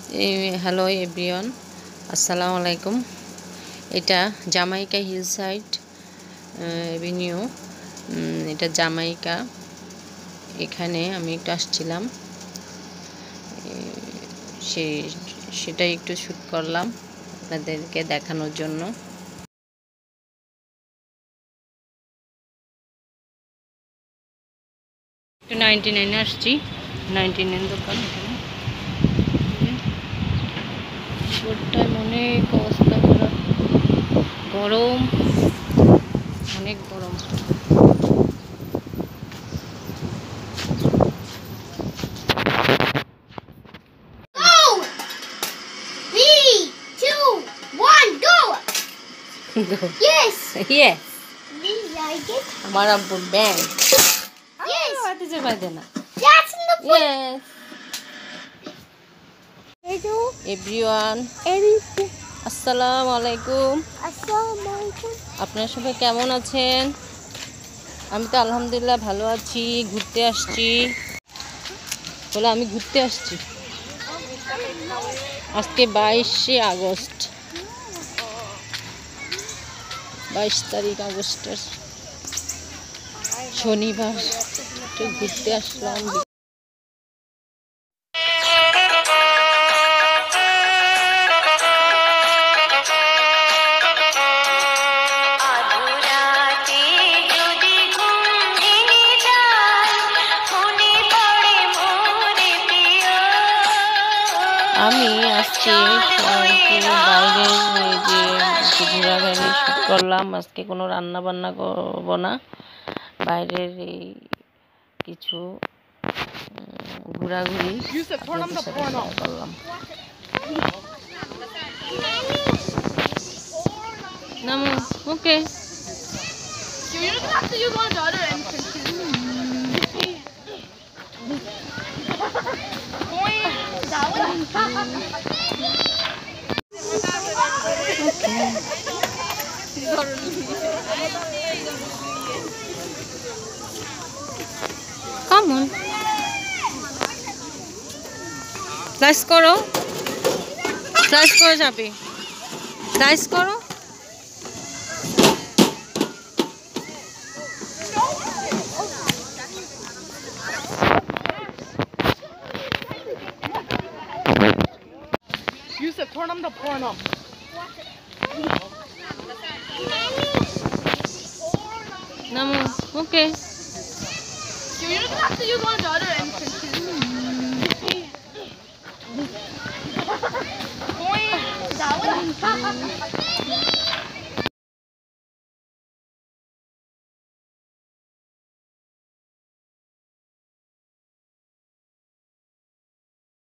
Hello everyone, আসসালামু আলাইকুম। এটা জামাইকা হিলসাইড এভিনিউ, এটা জামাইকা। এখানে আমি একটু আসছিলাম, সেটাই একটু শ্যুট করলাম আপনাদেরকে দেখানোর জন্য। একটু 99 আসছি, 99 দোকান। এখানে রোডটায় অনেক অবস্থা খারাপ, গরম, অনেক গরম। Yes. Yes. Did you like it? हमारा bank. Yes. What is it by then? That's in the book. Yes. Hello. Everyone. Everything. আসসালামু আলাইকুম। Assalamualaikum. আপনারা সবাই কেমন আছেন? আমি তো আলহামদুলিল্লাহ ভালো আছি। ঘুরতে আসছি, আমি ঘুরতে আসছি। আজকে 22শে আগস্ট, 22 তারিখ আগস্টের শনিবার। একটু ঘুরতে আসলাম। আমি আজকে বাইরের যে ঘোরাঘুরি শুট করলাম। আজকে কোনো রান্না বান্না করবো না, বাইরের এই কিছু ঘোরাঘুরি করলাম। নামো, ওকে। Come on. Flash करो, flash करो जापे, flash करो। Yusuf, turn on the porn up. Namu, okay. You don't have to use one of the other entrance. That one?